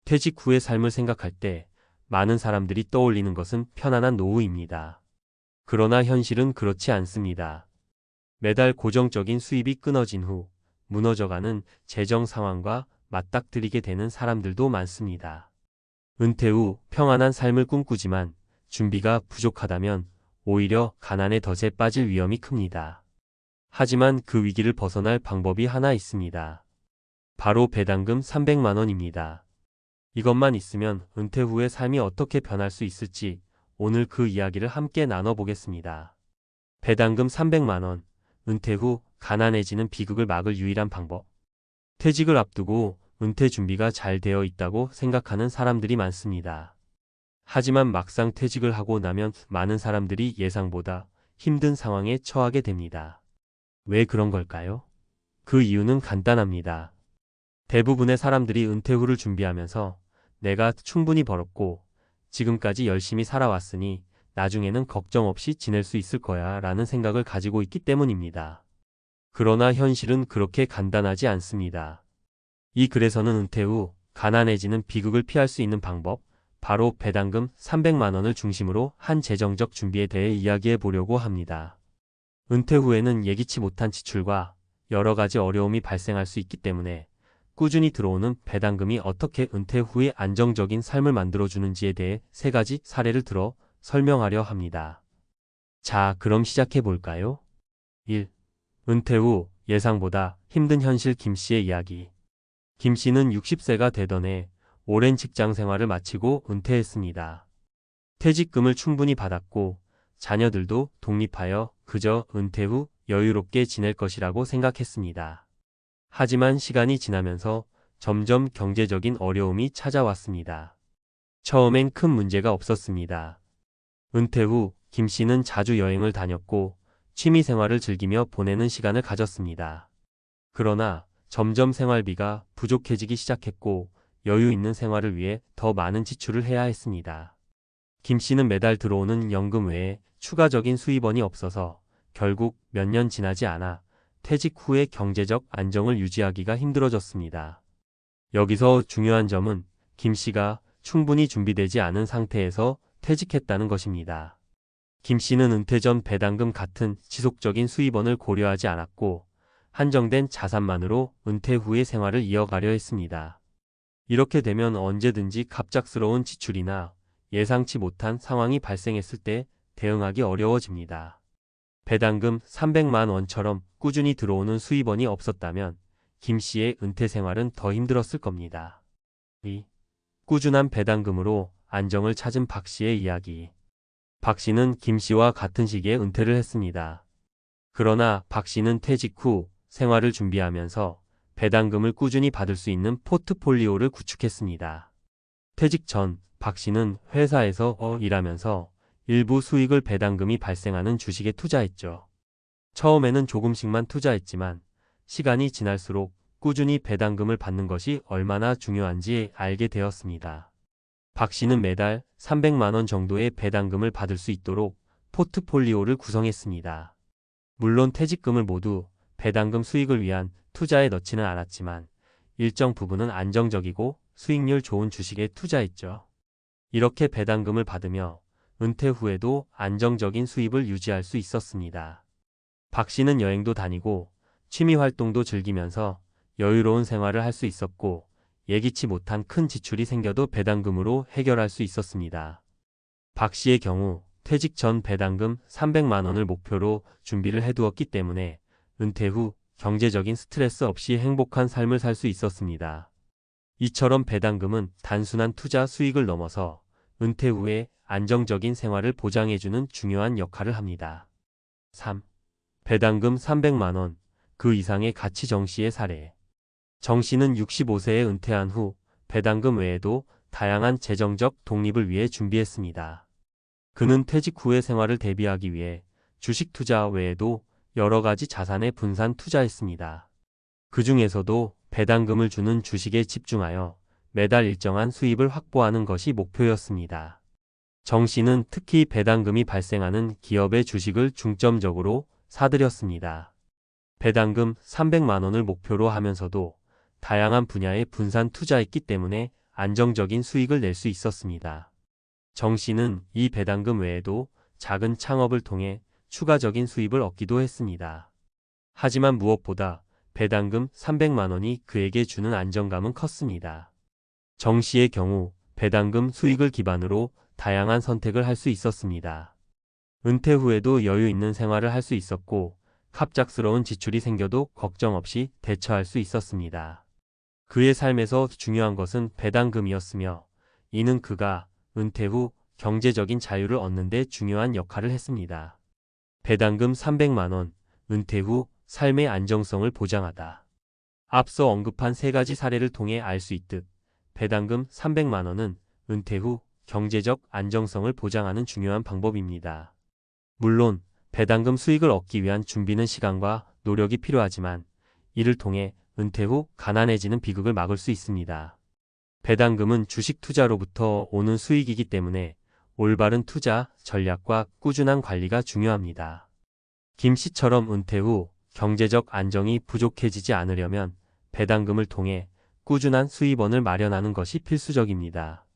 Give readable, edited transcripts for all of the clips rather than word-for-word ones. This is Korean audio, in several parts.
퇴직 후의 삶을 생각할 때 많은 사람들이 떠올리는 것은 편안한 노후입니다. 그러나 현실은 그렇지 않습니다. 매달 고정적인 수입이 끊어진 후 무너져가는 재정 상황과 맞닥뜨리게 되는 사람들도 많습니다. 은퇴 후 평안한 삶을 꿈꾸지만 준비가 부족하다면 오히려 가난에 덫에 빠질 위험이 큽니다. 하지만 그 위기를 벗어날 방법이 하나 있습니다. 바로 배당금 300만 원입니다. 이것만 있으면 은퇴 후의 삶이 어떻게 변할 수 있을지 오늘 그 이야기를 함께 나눠보겠습니다. 배당금 300만 원, 은퇴 후 가난해지는 비극을 막을 유일한 방법. 퇴직을 앞두고 은퇴 준비가 잘 되어 있다고 생각하는 사람들이 많습니다. 하지만 막상 퇴직을 하고 나면 많은 사람들이 예상보다 힘든 상황에 처하게 됩니다. 왜 그런 걸까요? 그 이유는 간단합니다. 대부분의 사람들이 은퇴 후를 준비하면서 내가 충분히 벌었고 지금까지 열심히 살아왔으니 나중에는 걱정 없이 지낼 수 있을 거야 라는 생각을 가지고 있기 때문입니다. 그러나 현실은 그렇게 간단하지 않습니다. 이 글에서는 은퇴 후 가난해지는 비극을 피할 수 있는 방법, 바로 배당금 300만 원을 중심으로 한 재정적 준비에 대해 이야기해 보려고 합니다. 은퇴 후에는 예기치 못한 지출과 여러 가지 어려움이 발생할 수 있기 때문에 꾸준히 들어오는 배당금이 어떻게 은퇴 후에 안정적인 삶을 만들어주는지에 대해 3가지 사례를 들어 설명하려 합니다. 자, 그럼 시작해 볼까요? 1. 은퇴 후 예상보다 힘든 현실 김씨의 이야기. 김씨는 60세가 되던 해 오랜 직장 생활을 마치고 은퇴했습니다. 퇴직금을 충분히 받았고 자녀들도 독립하여 그저 은퇴 후 여유롭게 지낼 것이라고 생각했습니다. 하지만 시간이 지나면서 점점 경제적인 어려움이 찾아왔습니다. 처음엔 큰 문제가 없었습니다. 은퇴 후 김 씨는 자주 여행을 다녔고 취미 생활을 즐기며 보내는 시간을 가졌습니다. 그러나 점점 생활비가 부족해지기 시작했고 여유 있는 생활을 위해 더 많은 지출을 해야 했습니다. 김 씨는 매달 들어오는 연금 외에 추가적인 수입원이 없어서 결국 몇 년 지나지 않아 퇴직 후의 경제적 안정을 유지하기가 힘들어졌습니다. 여기서 중요한 점은 김 씨가 충분히 준비되지 않은 상태에서 퇴직했다는 것입니다. 김 씨는 은퇴 전 배당금 같은 지속적인 수입원을 고려하지 않았고 한정된 자산만으로 은퇴 후의 생활을 이어가려 했습니다. 이렇게 되면 언제든지 갑작스러운 지출이나 예상치 못한 상황이 발생했을 때 대응하기 어려워집니다. 배당금 300만 원처럼 꾸준히 들어오는 수입원이 없었다면 김 씨의 은퇴 생활은 더 힘들었을 겁니다. 2. 꾸준한 배당금으로 안정을 찾은 박 씨의 이야기. 박 씨는 김 씨와 같은 시기에 은퇴를 했습니다. 그러나 박 씨는 퇴직 후 생활을 준비하면서 배당금을 꾸준히 받을 수 있는 포트폴리오를 구축했습니다. 퇴직 전 박 씨는 회사에서 일하면서 일부 수익을 배당금이 발생하는 주식에 투자했죠. 처음에는 조금씩만 투자했지만 시간이 지날수록 꾸준히 배당금을 받는 것이 얼마나 중요한지 알게 되었습니다. 박 씨는 매달 300만 원 정도의 배당금을 받을 수 있도록 포트폴리오를 구성했습니다. 물론 퇴직금을 모두 배당금 수익을 위한 투자에 넣지는 않았지만 일정 부분은 안정적이고 수익률 좋은 주식에 투자했죠. 이렇게 배당금을 받으며 은퇴 후에도 안정적인 수입을 유지할 수 있었습니다. 박 씨는 여행도 다니고 취미 활동도 즐기면서 여유로운 생활을 할 수 있었고 예기치 못한 큰 지출이 생겨도 배당금으로 해결할 수 있었습니다. 박 씨의 경우 퇴직 전 배당금 300만 원을 목표로 준비를 해두었기 때문에 은퇴 후 경제적인 스트레스 없이 행복한 삶을 살 수 있었습니다. 이처럼 배당금은 단순한 투자 수익을 넘어서 은퇴 후에 안정적인 생활을 보장해주는 중요한 역할을 합니다. 3. 배당금 300만 원, 그 이상의 가치 정 씨의 사례. 정 씨는 65세에 은퇴한 후 배당금 외에도 다양한 재정적 독립을 위해 준비했습니다. 그는 퇴직 후의 생활을 대비하기 위해 주식 투자 외에도 여러 가지 자산에 분산 투자했습니다. 그 중에서도 배당금을 주는 주식에 집중하여 매달 일정한 수입을 확보하는 것이 목표였습니다. 정 씨는 특히 배당금이 발생하는 기업의 주식을 중점적으로 사들였습니다. 배당금 300만 원을 목표로 하면서도 다양한 분야에 분산 투자했기 때문에 안정적인 수익을 낼 수 있었습니다. 정 씨는 이 배당금 외에도 작은 창업을 통해 추가적인 수입을 얻기도 했습니다. 하지만 무엇보다 배당금 300만 원이 그에게 주는 안정감은 컸습니다. 정 씨의 경우 배당금 수익을 기반으로 다양한 선택을 할 수 있었습니다. 은퇴 후에도 여유 있는 생활을 할 수 있었고 갑작스러운 지출이 생겨도 걱정 없이 대처할 수 있었습니다. 그의 삶에서 중요한 것은 배당금이었으며 이는 그가 은퇴 후 경제적인 자유를 얻는 데 중요한 역할을 했습니다. 배당금 300만 원, 은퇴 후 삶의 안정성을 보장하다. 앞서 언급한 세 가지 사례를 통해 알 수 있듯 배당금 300만 원은 은퇴 후 경제적 안정성을 보장하는 중요한 방법입니다. 물론 배당금 수익을 얻기 위한 준비는 시간과 노력이 필요하지만 이를 통해 은퇴 후 가난해지는 비극을 막을 수 있습니다. 배당금은 주식 투자로부터 오는 수익이기 때문에 올바른 투자 전략과 꾸준한 관리가 중요합니다. 김 씨처럼 은퇴 후 경제적 안정이 부족해지지 않으려면 배당금을 통해 꾸준한 수입원을 마련하는 것이 필수적입니다.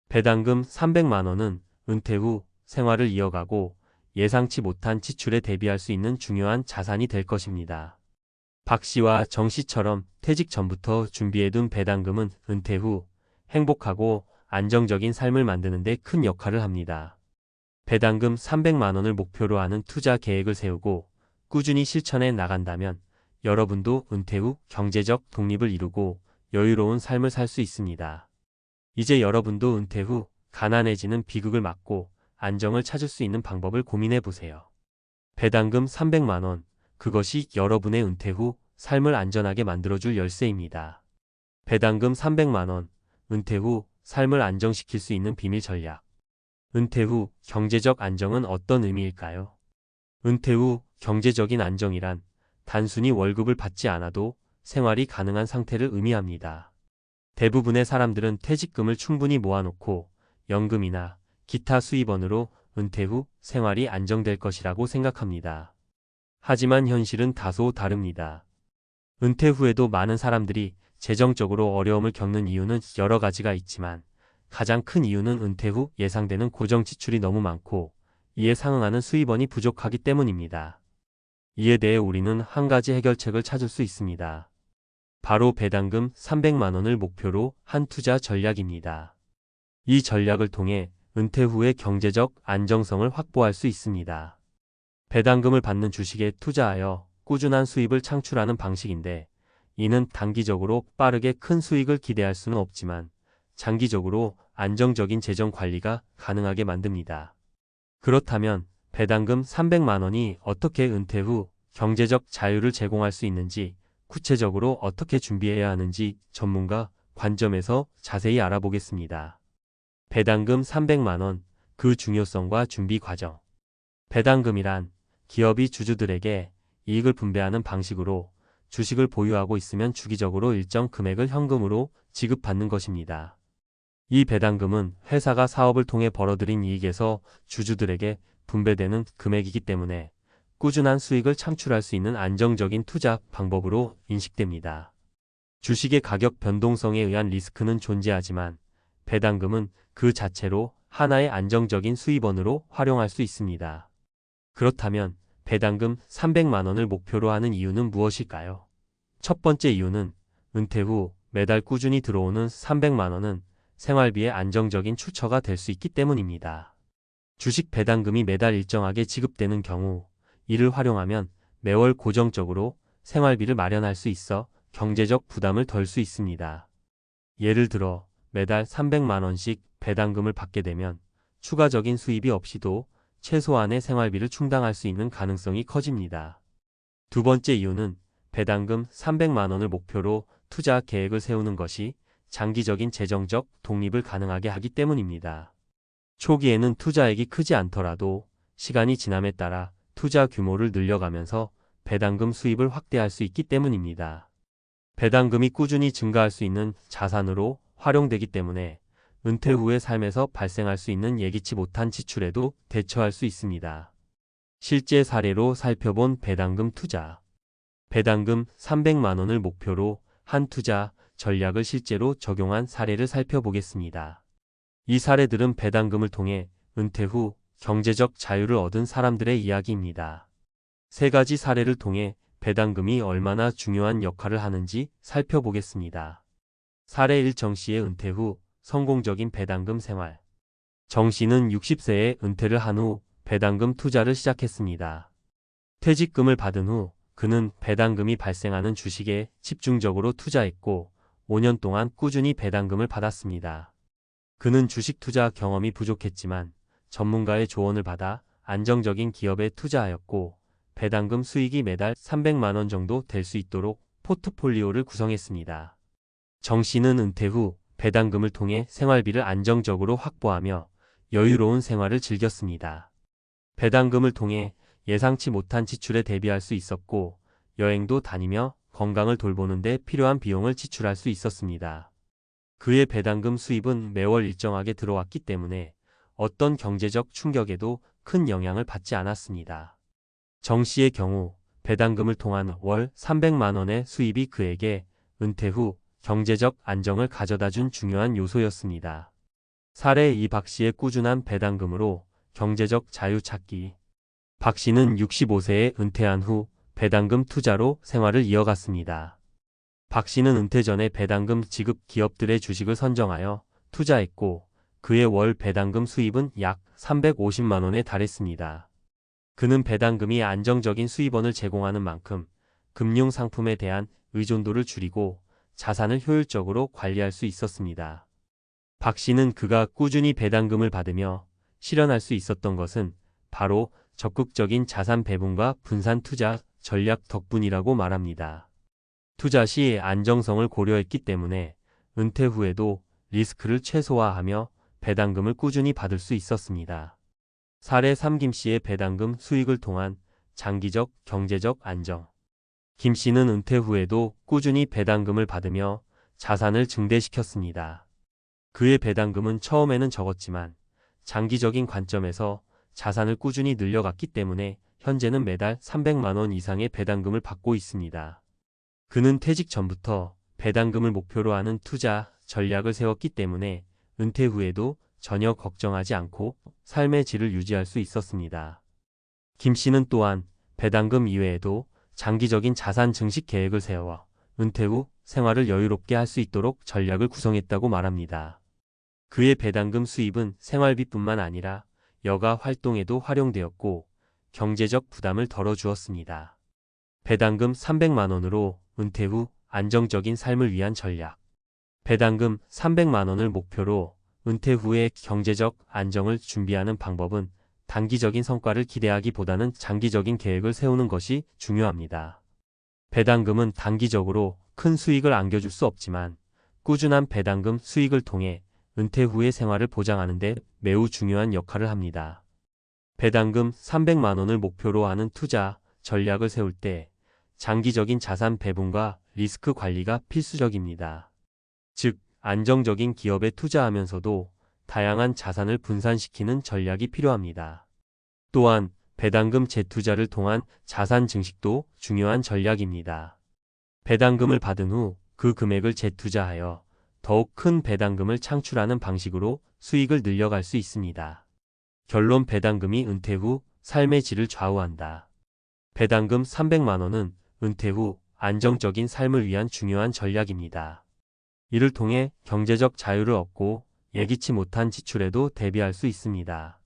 배당금 300만 원은 은퇴 후 생활을 이어가고 예상치 못한 지출에 대비할 수 있는 중요한 자산이 될 것입니다. 박 씨와 정 씨처럼 퇴직 전부터 준비해둔 배당금은 은퇴 후 행복하고 안정적인 삶을 만드는 데 큰 역할을 합니다. 배당금 300만 원을 목표로 하는 투자 계획을 세우고 꾸준히 실천해 나간다면 여러분도 은퇴 후 경제적 독립을 이루고 여유로운 삶을 살 수 있습니다. 이제 여러분도 은퇴 후 가난해지는 비극을 막고 안정을 찾을 수 있는 방법을 고민해 보세요. 배당금 300만 원, 그것이 여러분의 은퇴 후 삶을 안전하게 만들어줄 열쇠입니다. 배당금 300만 원, 은퇴 후 삶을 안정시킬 수 있는 비밀 전략. 은퇴 후 경제적 안정은 어떤 의미일까요? 은퇴 후 경제적인 안정이란 단순히 월급을 받지 않아도 생활이 가능한 상태를 의미합니다. 대부분의 사람들은 퇴직금을 충분히 모아놓고 연금이나 기타 수입원으로 은퇴 후 생활이 안정될 것이라고 생각합니다. 하지만 현실은 다소 다릅니다. 은퇴 후에도 많은 사람들이 재정적으로 어려움을 겪는 이유는 여러 가지가 있지만 가장 큰 이유는 은퇴 후 예상되는 고정 지출이 너무 많고 이에 상응하는 수입원이 부족하기 때문입니다. 이에 대해 우리는 한 가지 해결책을 찾을 수 있습니다. 바로 배당금 300만 원을 목표로 한 투자 전략입니다. 이 전략을 통해 은퇴 후의 경제적 안정성을 확보할 수 있습니다. 배당금을 받는 주식에 투자하여 꾸준한 수입을 창출하는 방식인데 이는 단기적으로 빠르게 큰 수익을 기대할 수는 없지만 장기적으로 안정적인 재정 관리가 가능하게 만듭니다. 그렇다면 배당금 300만 원이 어떻게 은퇴 후 경제적 자유를 제공할 수 있는지, 구체적으로 어떻게 준비해야 하는지 전문가 관점에서 자세히 알아보겠습니다. 배당금 300만 원, 그 중요성과 준비 과정. 배당금이란 기업이 주주들에게 이익을 분배하는 방식으로 주식을 보유하고 있으면 주기적으로 일정 금액을 현금으로 지급받는 것입니다. 이 배당금은 회사가 사업을 통해 벌어들인 이익에서 주주들에게 분배되는 금액이기 때문에 꾸준한 수익을 창출할 수 있는 안정적인 투자 방법으로 인식됩니다. 주식의 가격 변동성에 의한 리스크는 존재하지만 배당금은 그 자체로 하나의 안정적인 수입원으로 활용할 수 있습니다. 그렇다면 배당금 300만 원을 목표로 하는 이유는 무엇일까요? 첫 번째 이유는 은퇴 후 매달 꾸준히 들어오는 300만 원은 생활비의 안정적인 출처가 될 수 있기 때문입니다. 주식 배당금이 매달 일정하게 지급되는 경우 이를 활용하면 매월 고정적으로 생활비를 마련할 수 있어 경제적 부담을 덜 수 있습니다. 예를 들어 매달 300만 원씩 배당금을 받게 되면 추가적인 수입이 없이도 최소한의 생활비를 충당할 수 있는 가능성이 커집니다. 두 번째 이유는 배당금 300만 원을 목표로 투자 계획을 세우는 것이 장기적인 재정적 독립을 가능하게 하기 때문입니다. 초기에는 투자액이 크지 않더라도 시간이 지남에 따라 투자 규모를 늘려가면서 배당금 수입을 확대할 수 있기 때문입니다. 배당금이 꾸준히 증가할 수 있는 자산으로 활용되기 때문에 은퇴 후의 삶에서 발생할 수 있는 예기치 못한 지출에도 대처할 수 있습니다. 실제 사례로 살펴본 배당금 투자. 배당금 300만 원을 목표로 한 투자 전략을 실제로 적용한 사례를 살펴보겠습니다. 이 사례들은 배당금을 통해 은퇴 후 경제적 자유를 얻은 사람들의 이야기입니다. 세 가지 사례를 통해 배당금이 얼마나 중요한 역할을 하는지 살펴보겠습니다. 사례 1. 정씨의 은퇴 후 성공적인 배당금 생활. 정씨는 60세에 은퇴를 한 후 배당금 투자를 시작했습니다. 퇴직금을 받은 후 그는 배당금이 발생하는 주식에 집중적으로 투자했고 5년 동안 꾸준히 배당금을 받았습니다. 그는 주식 투자 경험이 부족했지만 전문가의 조언을 받아 안정적인 기업에 투자하였고 배당금 수익이 매달 300만 원 정도 될 수 있도록 포트폴리오를 구성했습니다. 정 씨는 은퇴 후 배당금을 통해 생활비를 안정적으로 확보하며 여유로운 생활을 즐겼습니다. 배당금을 통해 예상치 못한 지출에 대비할 수 있었고 여행도 다니며 건강을 돌보는 데 필요한 비용을 지출할 수 있었습니다. 그의 배당금 수입은 매월 일정하게 들어왔기 때문에 어떤 경제적 충격에도 큰 영향을 받지 않았습니다. 정 씨의 경우 배당금을 통한 월 300만 원의 수입이 그에게 은퇴 후 경제적 안정을 가져다 준 중요한 요소였습니다. 사례 2. 박 씨의 꾸준한 배당금으로 경제적 자유 찾기. 박 씨는 65세에 은퇴한 후 배당금 투자로 생활을 이어갔습니다. 박 씨는 은퇴 전에 배당금 지급 기업들의 주식을 선정하여 투자했고 그의 월 배당금 수입은 약 350만 원에 달했습니다. 그는 배당금이 안정적인 수입원을 제공하는 만큼 금융 상품에 대한 의존도를 줄이고 자산을 효율적으로 관리할 수 있었습니다. 박 씨는 그가 꾸준히 배당금을 받으며 실현할 수 있었던 것은 바로 적극적인 자산 배분과 분산 투자 전략 덕분이라고 말합니다. 투자 시 안정성을 고려했기 때문에 은퇴 후에도 리스크를 최소화하며 배당금을 꾸준히 받을 수 있었습니다. 사례 3. 김 씨의 배당금 수익을 통한 장기적 경제적 안정. 김 씨는 은퇴 후에도 꾸준히 배당금을 받으며 자산을 증대시켰습니다. 그의 배당금은 처음에는 적었지만 장기적인 관점에서 자산을 꾸준히 늘려갔기 때문에 현재는 매달 300만 원 이상의 배당금을 받고 있습니다. 그는 퇴직 전부터 배당금을 목표로 하는 투자 전략을 세웠기 때문에 은퇴 후에도 전혀 걱정하지 않고 삶의 질을 유지할 수 있었습니다. 김 씨는 또한 배당금 이외에도 장기적인 자산 증식 계획을 세워 은퇴 후 생활을 여유롭게 할 수 있도록 전략을 구성했다고 말합니다. 그의 배당금 수입은 생활비뿐만 아니라 여가 활동에도 활용되었고 경제적 부담을 덜어주었습니다. 배당금 300만 원으로 은퇴 후 안정적인 삶을 위한 전략. 배당금 300만 원을 목표로 은퇴 후의 경제적 안정을 준비하는 방법은 단기적인 성과를 기대하기보다는 장기적인 계획을 세우는 것이 중요합니다. 배당금은 단기적으로 큰 수익을 안겨줄 수 없지만 꾸준한 배당금 수익을 통해 은퇴 후의 생활을 보장하는 데 매우 중요한 역할을 합니다. 배당금 300만 원을 목표로 하는 투자 전략을 세울 때 장기적인 자산 배분과 리스크 관리가 필수적입니다. 즉, 안정적인 기업에 투자하면서도 다양한 자산을 분산시키는 전략이 필요합니다. 또한 배당금 재투자를 통한 자산 증식도 중요한 전략입니다. 배당금을 받은 후 그 금액을 재투자하여 더욱 큰 배당금을 창출하는 방식으로 수익을 늘려갈 수 있습니다. 결론. 배당금이 은퇴 후 삶의 질을 좌우한다. 배당금 300만 원은 은퇴 후 안정적인 삶을 위한 중요한 전략입니다. 이를 통해 경제적 자유를 얻고 예기치 못한 지출에도 대비할 수 있습니다.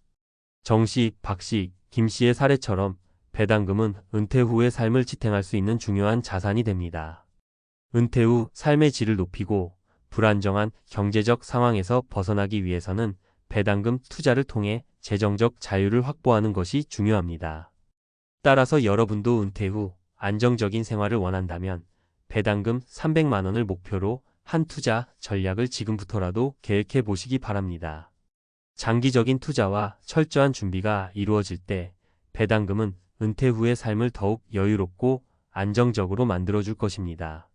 정 씨, 박 씨, 김 씨의 사례처럼 배당금은 은퇴 후의 삶을 지탱할 수 있는 중요한 자산이 됩니다. 은퇴 후 삶의 질을 높이고 불안정한 경제적 상황에서 벗어나기 위해서는 배당금 투자를 통해 재정적 자유를 확보하는 것이 중요합니다. 따라서 여러분도 은퇴 후 안정적인 생활을 원한다면 배당금 300만 원을 목표로 한 투자 전략을 지금부터라도 계획해 보시기 바랍니다. 장기적인 투자와 철저한 준비가 이루어질 때 배당금은 은퇴 후의 삶을 더욱 여유롭고 안정적으로 만들어줄 것입니다.